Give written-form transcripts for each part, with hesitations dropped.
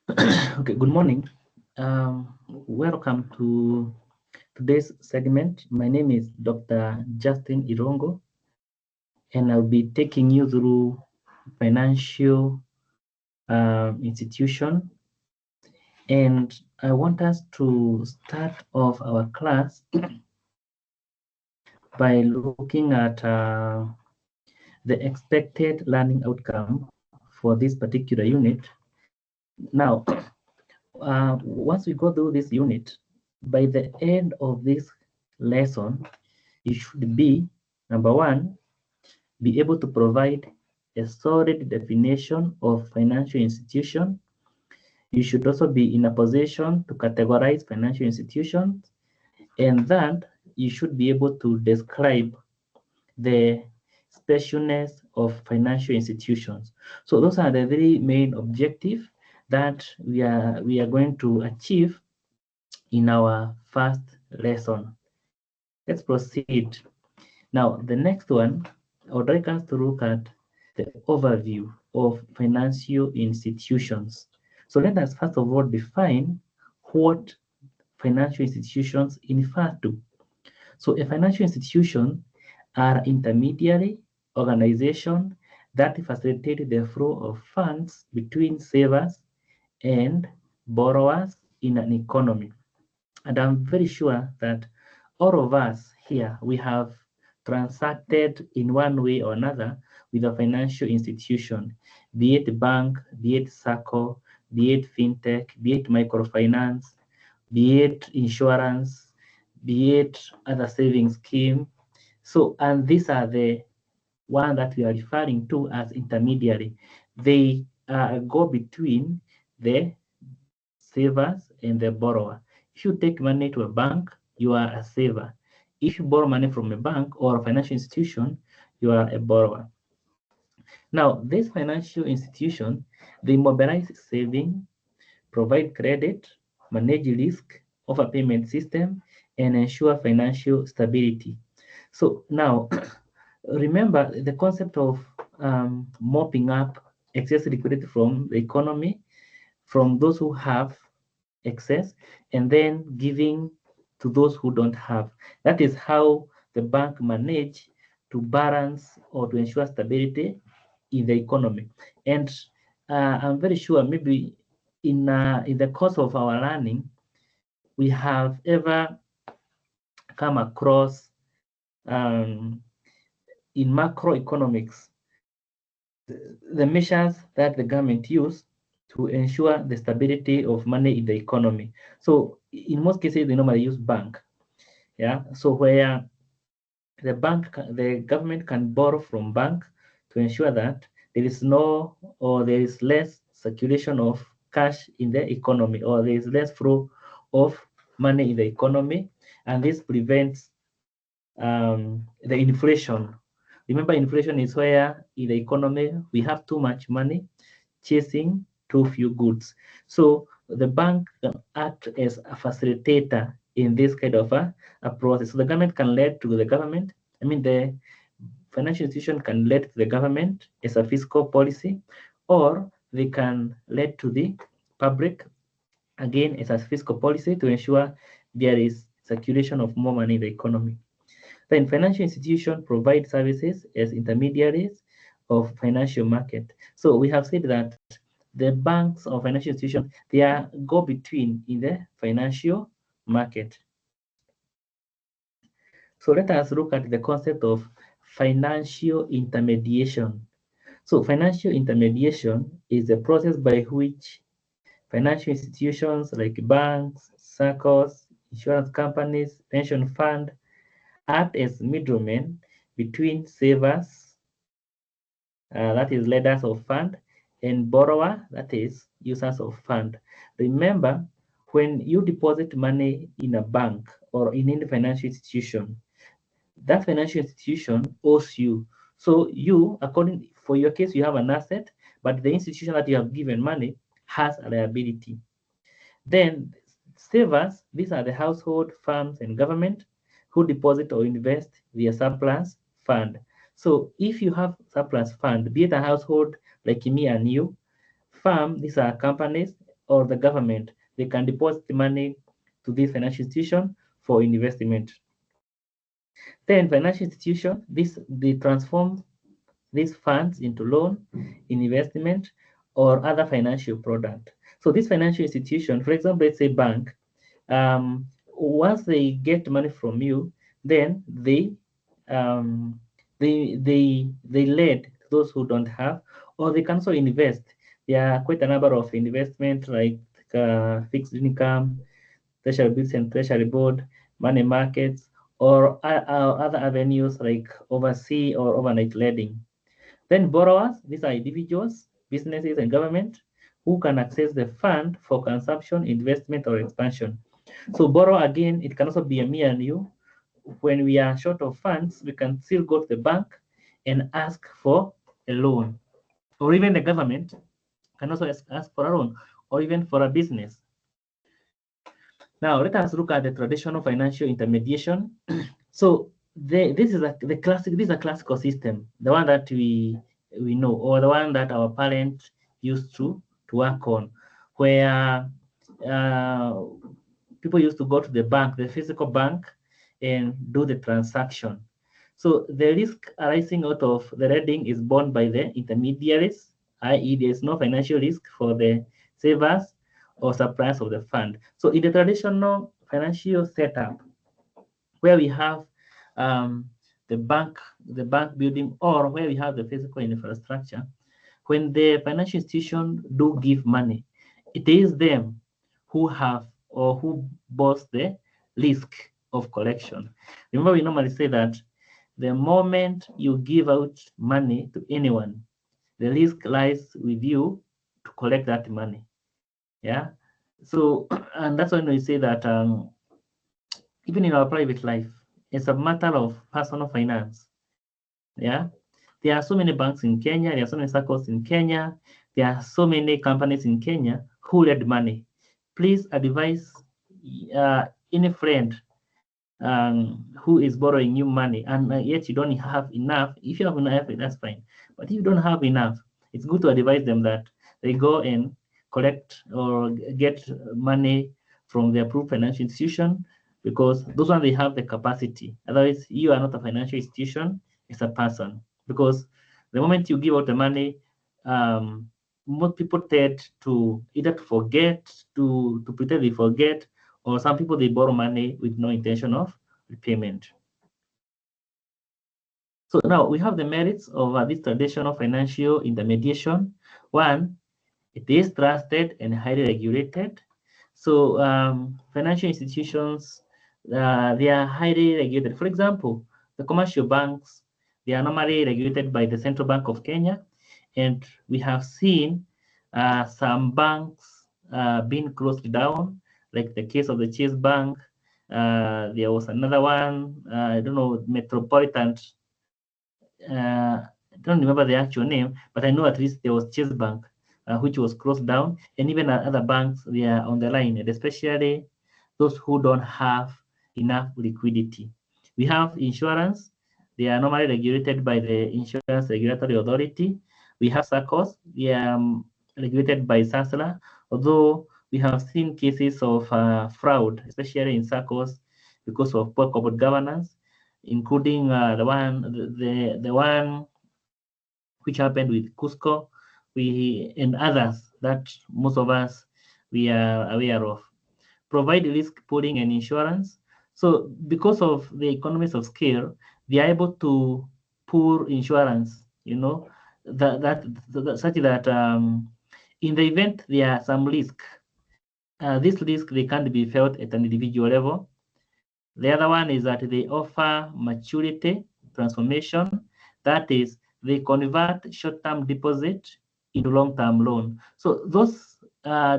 Okay, good morning. Welcome to today's segment. My name is Dr. Justin Irongo, and I'll be taking you through financial institution. And I want us to start off our class by looking at the expected learning outcome for this particular unit. Now, once we go through this unit, by the end of this lesson, you should be, number one, be able to provide a solid definition of financial institution. You should also be in a position to categorize financial institutions, and that you should be able to describe the specialness of financial institutions. So those are the three main objectives that we are going to achieve in our first lesson. Let's proceed. Now, the next one, I would like us to look at the overview of financial institutions. So let us first of all define what financial institutions refer to. So a financial institution are intermediary organization that facilitate the flow of funds between savers and borrowers in an economy. And I'm very sure that all of us here, we have transacted in one way or another with a financial institution, be it bank, be it SACCO, be it fintech, be it microfinance, be it insurance, be it other saving scheme. So, and these are the one that we are referring to as intermediary. They go between the savers and the borrower. If you take money to a bank, you are a saver. If you borrow money from a bank or a financial institution, you are a borrower. Now, this financial institution, they mobilize saving, provide credit, manage risk, offer payment system, and ensure financial stability. So now, remember the concept of mopping up excess liquidity from the economy, from those who have excess, and then giving to those who don't have. That is how the bank manage to balance or to ensure stability in the economy. And I'm very sure maybe in the course of our learning, we have ever come across in macroeconomics the measures that the government use to ensure the stability of money in the economy. So in most cases, they normally use bank. Yeah. So where the government can borrow from bank to ensure that there is no or there is less circulation of cash in the economy, or there is less flow of money in the economy, and this prevents the inflation. Remember, inflation is where in the economy we have too much money chasing too few goods. So the bank can act as a facilitator in this kind of a process. So the government can lend to the government. I mean, the financial institution can lend to the government as a fiscal policy, or they can lend to the public again as a fiscal policy to ensure there is circulation of more money in the economy. Then financial institutions provide services as intermediaries of financial market. So we have said that the banks or financial institutions, they are go between in the financial market. So let us look at the concept of financial intermediation. So financial intermediation is the process by which financial institutions like banks, SACCOs, insurance companies, pension fund act as middlemen between savers, that is lenders of fund, and borrower, that is users of fund. Remember, when you deposit money in a bank or in any financial institution, that financial institution owes you. So you, according for your case, you have an asset, but the institution that you have given money has a liability. Then savers, these are the household, firms, and government who deposit or invest their surplus fund. So if you have surplus fund, be it a household like me and you, firm, these are companies, or the government, they can deposit the money to this financial institution for investment. Then financial institution, they transform these funds into loan, investment, or other financial product. So this financial institution, for example, let's say bank, once they get money from you, then um, they lend those who don't have, or they can also invest. There are quite a number of investment like fixed income, treasury bills and treasury board, money markets, or other avenues like overseas or overnight lending. Then borrowers, these are individuals, businesses, and government who can access the fund for consumption, investment, or expansion. So borrow again, it can also be a me and you. When we are short of funds, we can still go to the bank and ask for a loan. Or even the government can also ask for a loan, or even for a business. Now let us look at the traditional financial intermediation. So this is the classic. This is a classical system, the one that we know, or the one that our parents used to work on, where people used to go to the bank, the physical bank, and do the transaction. So the risk arising out of the lending is borne by the intermediaries, i.e., there is no financial risk for the savers or suppliers of the fund. So in the traditional financial setup, where we have um, the bank building, or where we have the physical infrastructure, when the financial institution do give money, it is them who have or who bears the risk of collection. Remember, we normally say that the moment you give out money to anyone, the risk lies with you to collect that money. Yeah. So, and that's when we say that even in our private life, it's a matter of personal finance. Yeah. There are so many banks in Kenya, there are so many circles in Kenya, there are so many companies in Kenya who lend money. Please advise any friend who is borrowing you money and yet you don't have enough. If you have enough, that's fine. But if you don't have enough, it's good to advise them that they go and collect or get money from the approved financial institution, because those ones, they have the capacity. Otherwise, you are not a financial institution, it's a person. Because the moment you give out the money, most people tend to either to forget, to pretend they forget, or some people, they borrow money with no intention of repayment. So now we have the merits of this traditional financial intermediation. One, it is trusted and highly regulated. So financial institutions, they are highly regulated. For example, the commercial banks, they are normally regulated by the Central Bank of Kenya. And we have seen some banks being closed down, like the case of the Chase Bank. There was another one, I don't know, Metropolitan. I don't remember the actual name, but I know at least there was Chase Bank, which was closed down, and even other banks, they are on the line, and especially those who don't have enough liquidity. We have insurance. They are normally regulated by the Insurance Regulatory Authority. We have SACCOs. They are regulated by SASLA, although we have seen cases of fraud, especially in SACCOs, because of poor corporate governance, including the one which happened with Cusco, and others that most of us we are aware of. Provide risk pooling and insurance. So because of the economies of scale, they are able to pool insurance, such that in the event there are some risk, this risk, they can't be felt at an individual level. The other one is that they offer maturity transformation. That is, they convert short-term deposit into long-term loan. So those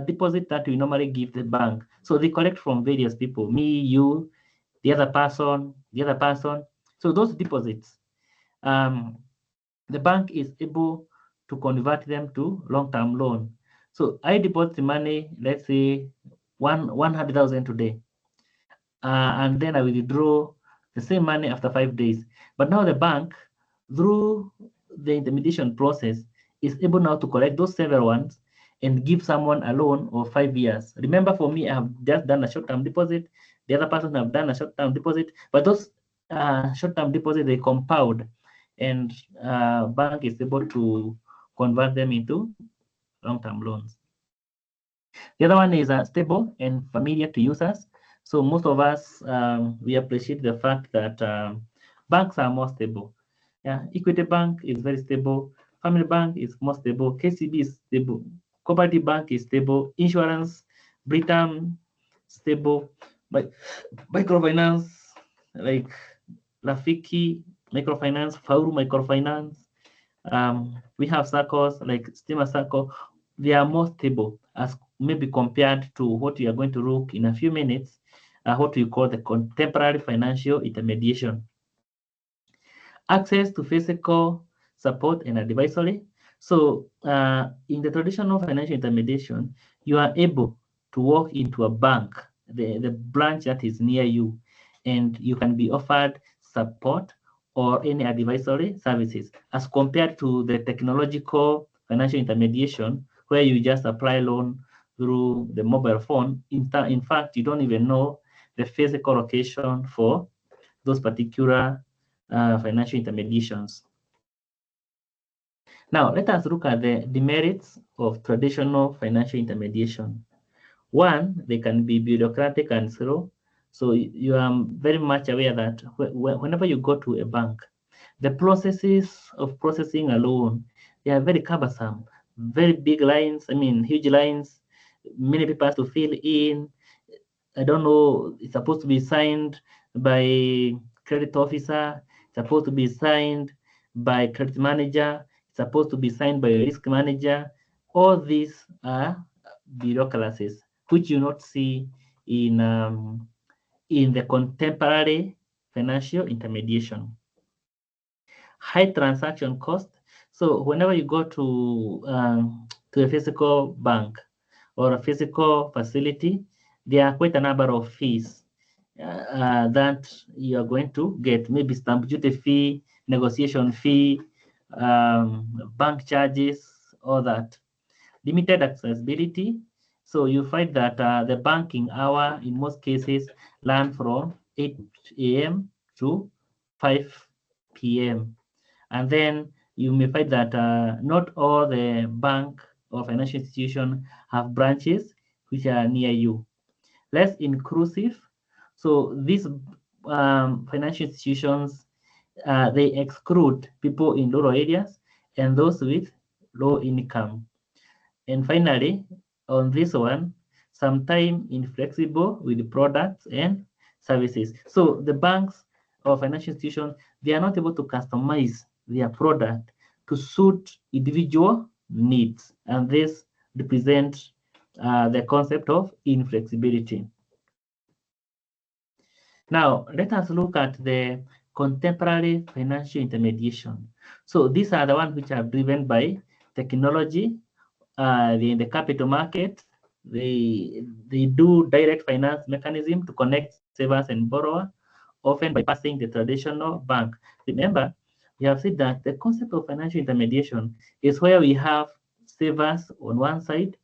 deposit that we normally give the bank, so they collect from various people, me, you, the other person, the other person. So those deposits, the bank is able to convert them to long-term loan. So I deposit the money, let's say 100,000 today. And then I will withdraw the same money after 5 days. But now the bank, through the intermediation process, is able now to collect those several ones and give someone a loan of 5 years. Remember, for me, I have just done a short-term deposit. The other person have done a short-term deposit, but those short-term deposits, they compound, and bank is able to convert them into long-term loans. The other one is stable and familiar to users. So most of us, we appreciate the fact that banks are more stable. Yeah, Equity Bank is very stable. Family Bank is more stable. KCB is stable. Cooperative Bank is stable. Insurance, Britam, stable. Microfinance, like Rafiki Microfinance, Fauru Microfinance. We have circles like Steamer Circle. They are more stable as maybe compared to what we are going to look in a few minutes, what we call the contemporary financial intermediation. Access to physical support and advisory. So in the traditional financial intermediation, you are able to walk into a bank, the branch that is near you, and you can be offered support or any advisory services as compared to the technological financial intermediation where you just apply loan through the mobile phone. In fact, you don't even know the physical location for those particular financial intermediations. Now, let us look at the demerits of traditional financial intermediation. One, they can be bureaucratic and slow. So you are very much aware that whenever you go to a bank, the processes of processing a loan, they are very cumbersome, very big lines, huge lines, many people have to fill in. I don't know, it's supposed to be signed by credit officer, it's supposed to be signed by credit manager, it's supposed to be signed by risk manager. All these are bureaucracies, which you not see in the contemporary financial intermediation. High transaction cost. So whenever you go to a physical bank or a physical facility, there are quite a number of fees that you are going to get. Maybe stamp duty fee, negotiation fee, bank charges, all that. Limited accessibility. So you find that the banking hour in most cases run from 8 a.m. to 5 p.m. And then you may find that not all the bank or financial institution have branches which are near you. Less inclusive. So these financial institutions, they exclude people in rural areas and those with low income. And finally, on this one, sometimes inflexible with products and services. So the banks or financial institutions, they are not able to customize their product to suit individual needs. And this represents the concept of inflexibility. Now, let us look at the contemporary financial intermediation. So these are the ones which are driven by technology. In the capital market, they do direct finance mechanism to connect savers and borrower, often bypassing the traditional bank. Remember, we have said that the concept of financial intermediation is where we have savers on one side,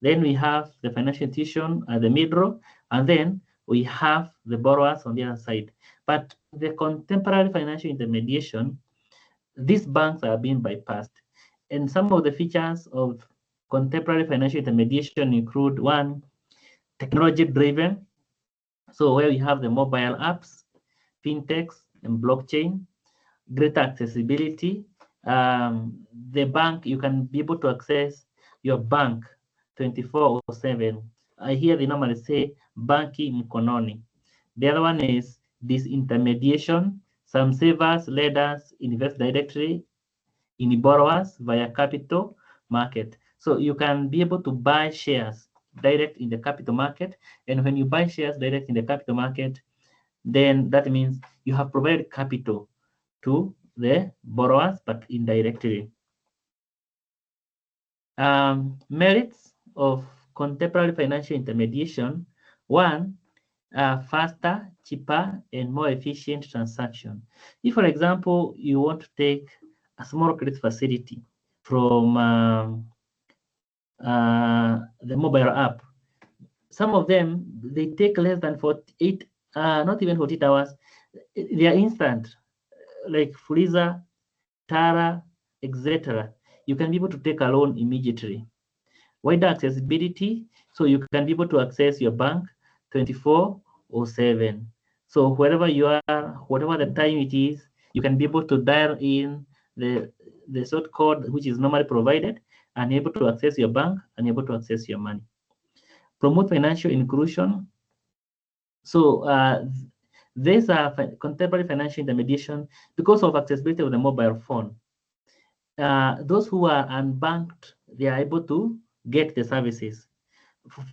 then we have the financial institution at the middle, and then we have the borrowers on the other side. But the contemporary financial intermediation, these banks are being bypassed. And some of the features of contemporary financial intermediation include one, technology-driven. So where we have the mobile apps, fintechs, and blockchain, greater accessibility. The bank, you can be able to access your bank 24/7. I hear they normally say banki mkononi. The other one is disintermediation. Some savers, lenders invest directly in borrowers via capital market. So you can be able to buy shares direct in the capital market. And when you buy shares direct in the capital market, then that means you have provided capital to the borrowers, but indirectly. Merits of contemporary financial intermediation. One, faster, cheaper, and more efficient transaction. If, for example, you want to take a small credit facility from the mobile app. Some of them, they take less than 48, not even 48 hours. They are instant, like Freezer, Tara, etc. You can be able to take a loan immediately. Wider accessibility, so you can be able to access your bank 24/7. So wherever you are, whatever the time it is, you can be able to dial in the sort code which is normally provided and able to access your bank and able to access your money. Promote financial inclusion. So these are contemporary financial intermediation because of accessibility of the mobile phone. Those who are unbanked, they are able to get the services.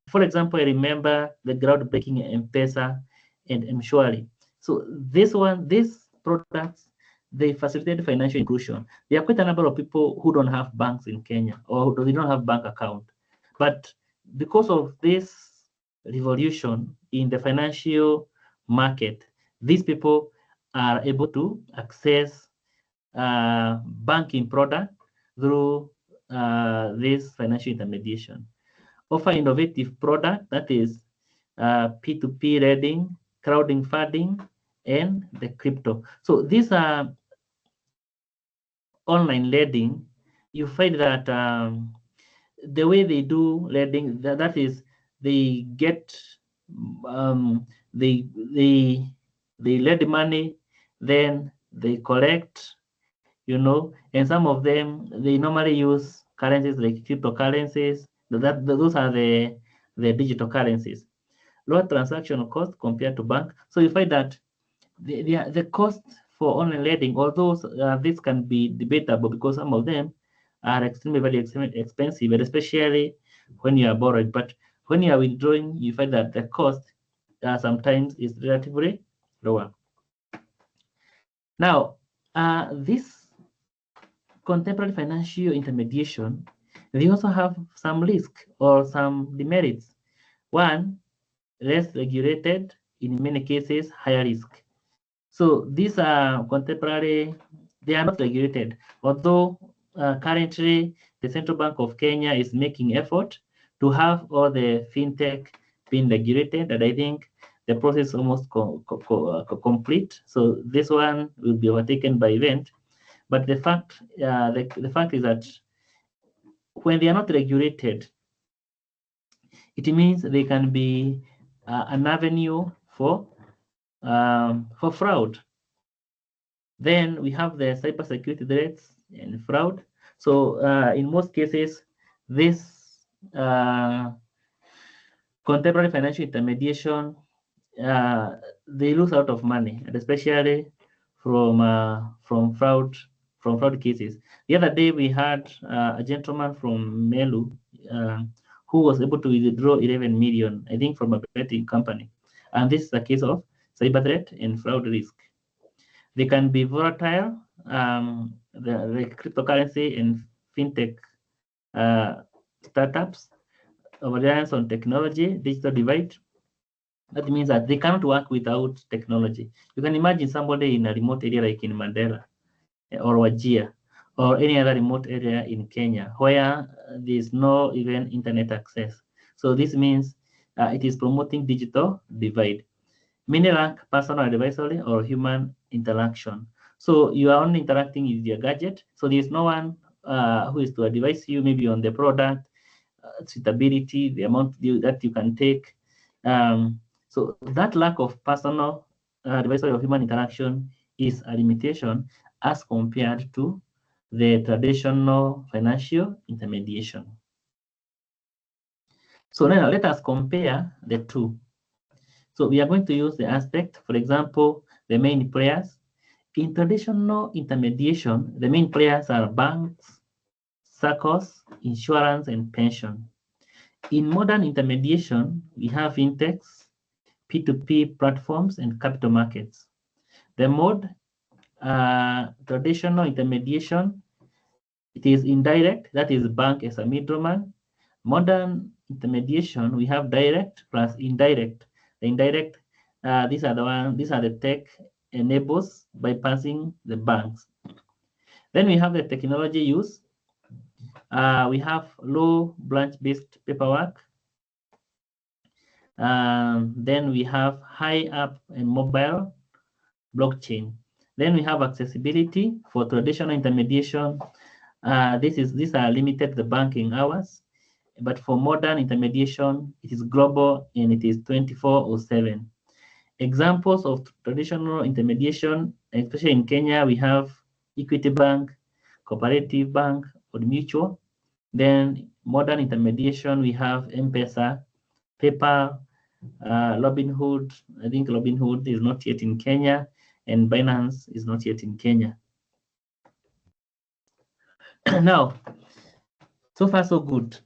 For example, I remember the groundbreaking M-Pesa and M-Shwari. So these products, they facilitate financial inclusion. There are quite a number of people who don't have banks in Kenya or they don't have bank account. But because of this revolution in the financial market, these people are able to access banking product through this financial intermediation. Offer innovative product that is P2P lending, crowdfunding, and the crypto. So these are online lending. You find that the way they do lending, that is, they get um, they they they lend money, then they collect, and some of them they normally use currencies like cryptocurrencies. Those are the digital currencies. Lower transaction cost compared to bank. So you find that the cost for online lending, although this can be debatable because some of them are extremely very expensive, and especially when you are borrowing. But when you are withdrawing, you find that the cost sometimes is relatively lower. Now, this contemporary financial intermediation, they also have some risk or some demerits. One, less regulated, in many cases, higher risk. So these are contemporary, they are not regulated, although currently the Central Bank of Kenya is making effort to have all the fintech being regulated, and I think the process is almost complete. So this one will be overtaken by event. But the fact is that when they are not regulated, it means they can be an avenue for fraud. Then we have the cybersecurity threats and fraud. So in most cases, this contemporary financial intermediation, they lose out of money, and especially from fraud cases. The other day we had a gentleman from Melu who was able to withdraw 11 million, I think, from a betting company, and this is a case of cyber threat and fraud risk. They can be volatile. The cryptocurrency and fintech startups, reliance on technology, digital divide. That means that they cannot work without technology. You can imagine somebody in a remote area like in Mandela or Wajir or any other remote area in Kenya where there is no even internet access. So this means it is promoting digital divide. Many lack personal advisory or human interaction. So you are only interacting with your gadget. So there is no one who is to advise you maybe on the product, suitability, the amount that you can take. So that lack of personal advisory or human interaction is a limitation as compared to the traditional financial intermediation. So now let us compare the two. So we are going to use the aspect, for example, the main players. In traditional intermediation, the main players are banks, SACCOs, insurance, and pension. In modern intermediation, we have fintechs, P2P platforms, and capital markets. The mode, traditional intermediation, it is indirect, that is bank as a middleman. Modern intermediation, we have direct plus indirect. The indirect, these are the tech enables bypassing the banks. Then we have the technology use. We have low branch-based paperwork. Then we have high app and mobile blockchain. Then we have accessibility for traditional intermediation. These are limited the banking hours, but for modern intermediation, it is global and it is 24/7. Examples of traditional intermediation, especially in Kenya, we have Equity Bank, Cooperative Bank, or Mutual. Then modern intermediation, we have M-Pesa, PayPal, Robinhood. I think Robinhood is not yet in Kenya, and Binance is not yet in Kenya. Now, so far so good.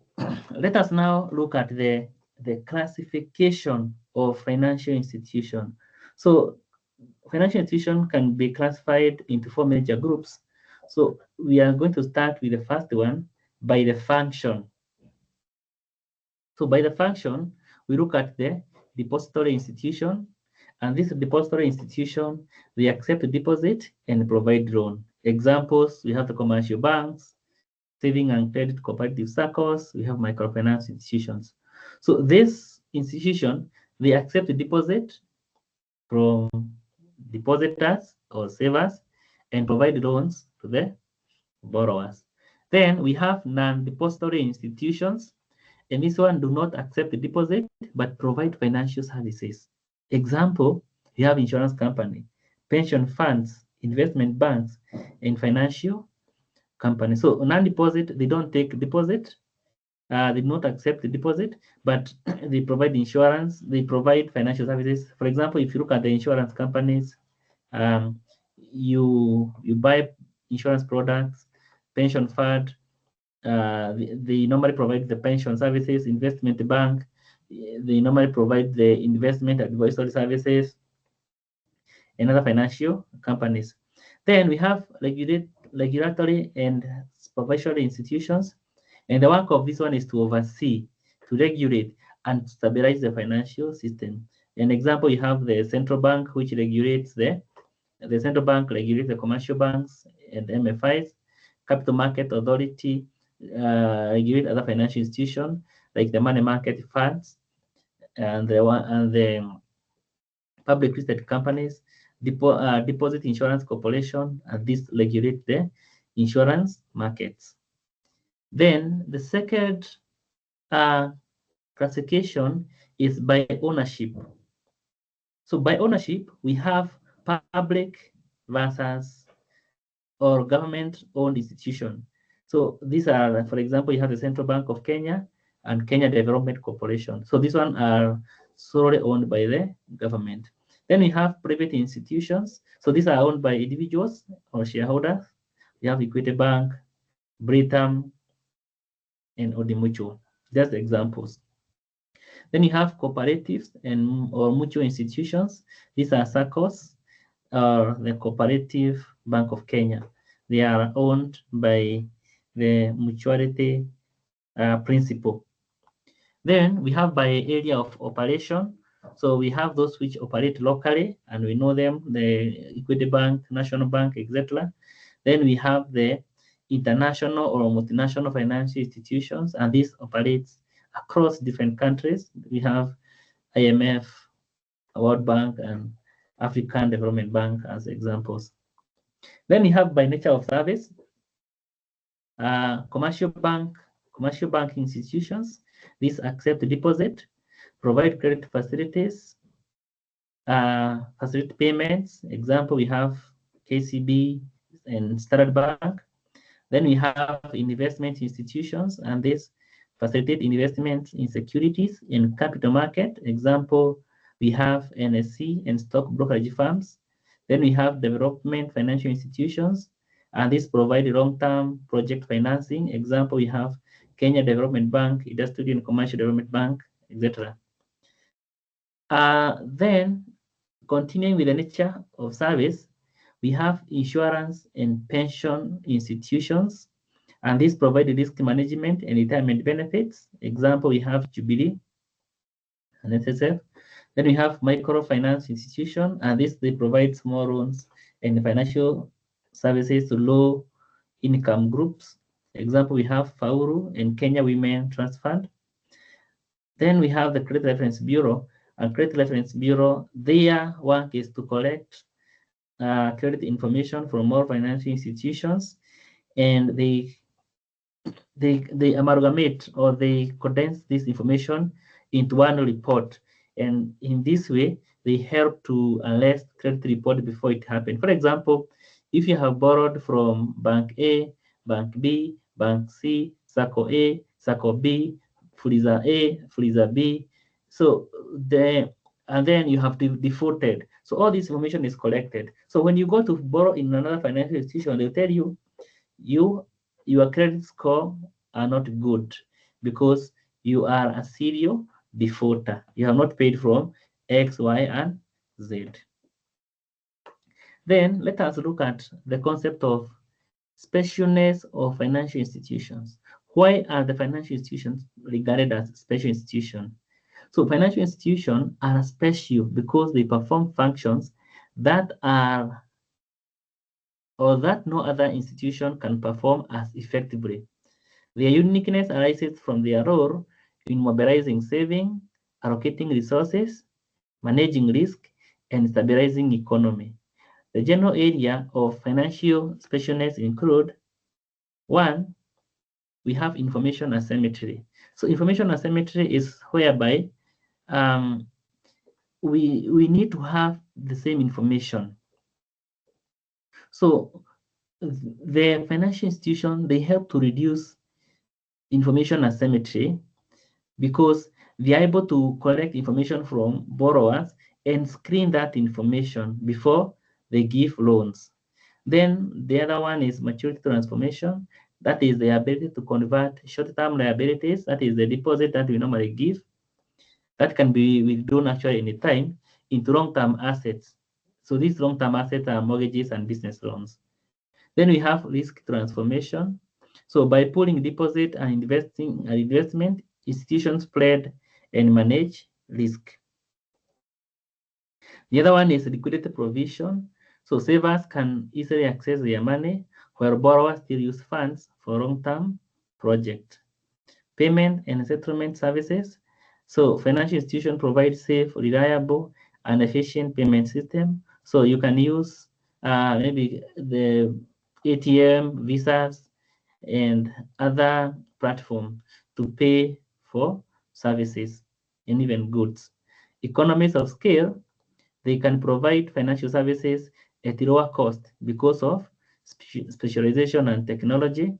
Let us now look at the classification of financial institution. So financial institution can be classified into 4 major groups. So we are going to start with the first one by the function. So by the function, we look at the depository institution, and this depository institution, they accept deposit and provide loan. Examples, we have the commercial banks, saving and credit cooperative circles, we have microfinance institutions. So this institution, they accept deposit from depositors or savers and provide loans to the borrowers. Then we have non-depository institutions, and this one do not accept the deposit but provide financial services. Example, we have insurance company, pension funds, investment banks, and financial companies. So non-deposit, they don't take deposit, they do not accept the deposit, but they provide insurance, they provide financial services. For example, if you look at the insurance companies, you buy insurance products, pension fund, they normally provide the pension services. Investment bank, they normally provide the investment advisory services, and other financial companies. Then we have regulatory and supervisory institutions, and the work of this one is to oversee, to regulate, and stabilize the financial system. An example, you have the central bank, which regulates the central bank regulates the commercial banks and MFIs. Capital Market Authority regulate other financial institutions like the money market funds and the public listed companies, Deposit Insurance Corporation, and this regulate the insurance markets. Then the second classification is by ownership. So by ownership, we have public versus or government-owned institution. So these are, for example, you have the Central Bank of Kenya and Kenya Development Corporation. So these one are solely owned by the government. Then we have private institutions. So these are owned by individuals or shareholders. We have Equity Bank, Britam, and Odimutual. Just examples. Then you have cooperatives and or mutual institutions. These are SACCOs or the Cooperative Bank of Kenya. They are owned by the mutuality principle. Then we have by area of operation. So we have those which operate locally, and we know them, the Equity Bank, National Bank, etc. Then we have the international or multinational financial institutions, and this operates across different countries. We have IMF, World Bank, and African Development Bank as examples. Then we have by nature of service, commercial banking institutions. These accept deposit, provide credit facilities, facilitate payments. Example, we have KCB and Standard Bank. Then we have investment institutions, and these facilitate investments in securities in capital market. Example, we have NSC and stock brokerage firms. Then we have development financial institutions, and these provide long-term project financing. Example, we have Kenya Development Bank, Industry and Commercial Development Bank, etc. Then, continuing with the nature of service, we have insurance and pension institutions, and these provide risk management and retirement benefits. Example, we have Jubilee and SSF. Then we have microfinance institution, and this they provide small loans and financial services to low income groups. Example, we have Fauru and Kenya Women Trust Fund. Then we have the Credit Reference Bureau. And Credit Reference Bureau, their work is to collect credit information from all financial institutions, and they amalgamate or they condense this information into one report. And in this way, they help to analyze credit report before it happened. For example, if you have borrowed from Bank A, Bank B, Bank C, Sacco A, Sacco B, Freezer A, Freezer B, so and then you have defaulted. So all this information is collected. So when you go to borrow in another financial institution, they'll tell you you your credit score are not good because you are a serial defaulter. You have not paid from X, Y, and Z. Then let us look at the concept of specialness of financial institutions. Why are the financial institutions regarded as special institutions? So financial institutions are special because they perform functions that are or that no other institution can perform as effectively. Their uniqueness arises from their role in mobilizing saving, allocating resources, managing risk, and stabilizing economy. The general area of financial specialness include: one, we have information asymmetry. So information asymmetry is whereby um, we need to have the same information. So the financial institution, they help to reduce information asymmetry because they are able to collect information from borrowers and screen that information before they give loans. Then the other one is maturity transformation. That is the ability to convert short-term liabilities, that is the deposit that we normally give, that can be withdrawn actually anytime, into long-term assets. So these long-term assets are mortgages and business loans. Then we have risk transformation. So by pooling deposit and investment, institutions spread and manage risk. The other one is liquidity provision. So savers can easily access their money while borrowers still use funds for long-term projects. Payment and settlement services. So financial institutions provide safe, reliable, and efficient payment system. So you can use maybe the ATM, visas, and other platform to pay for services and even goods. Economies of scale, they can provide financial services at lower cost because of specialization and technology.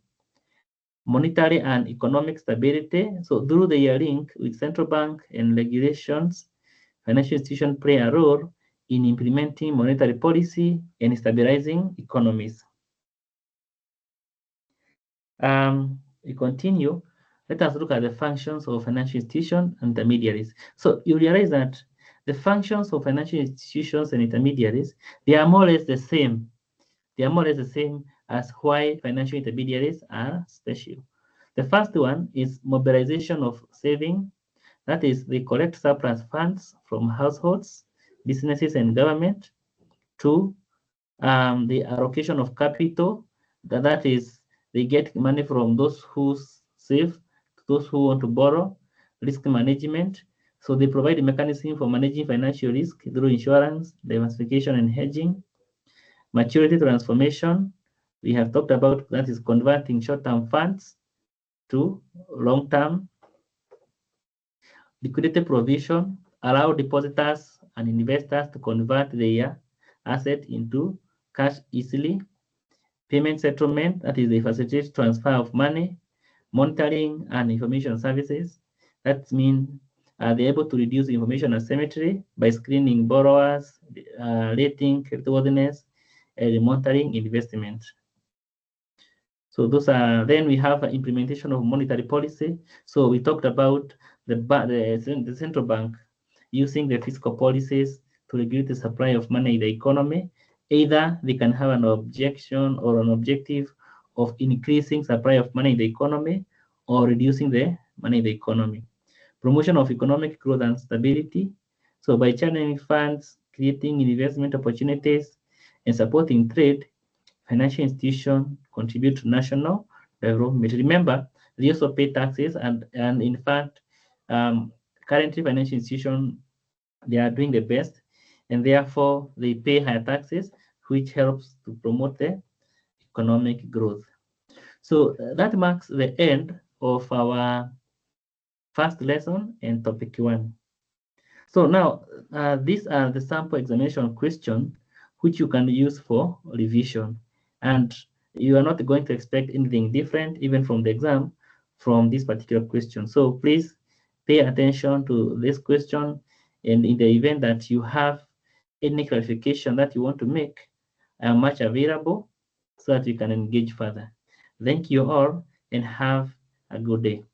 Monetary and economic stability. So through the link with central bank and regulations, financial institutions play a role in implementing monetary policy and stabilizing economies. We continue. Let us look at the functions of financial institutions and intermediaries. So you realize that the functions of financial institutions and intermediaries, they are more or less the same. They are more or less the same as why financial intermediaries are special. The first one is mobilization of saving. That is, they collect surplus funds from households, businesses, and government. Two, the allocation of capital. That is, they get money from those who save to those who want to borrow. Risk management. So they provide a mechanism for managing financial risk through insurance, diversification, and hedging. Maturity transformation. We have talked about that is converting short-term funds to long-term. Liquidity provision allow depositors and investors to convert their asset into cash easily. Payment settlement, that is, they facilitate transfer of money. Monitoring and information services, that means they're able to reduce information asymmetry by screening borrowers, rating creditworthiness, and monitoring investment. So those are, then we have implementation of monetary policy. So we talked about the central bank using the fiscal policies to regulate the supply of money in the economy. Either they can have an objection or an objective of increasing supply of money in the economy or reducing the money in the economy. Promotion of economic growth and stability. So by channeling funds, creating investment opportunities, and supporting trade, financial institutions contribute to national development. Remember, they also pay taxes, and in fact, currently financial institutions, they are doing the best, and therefore they pay higher taxes, which helps to promote the economic growth. So that marks the end of our first lesson and topic 1. So now, these are the sample examination questions which you can use for revision. And you are not going to expect anything different, even from the exam, from this particular question. So please pay attention to this question. And in the event that you have any clarification that you want to make, I am much available so that you can engage further. Thank you all and have a good day.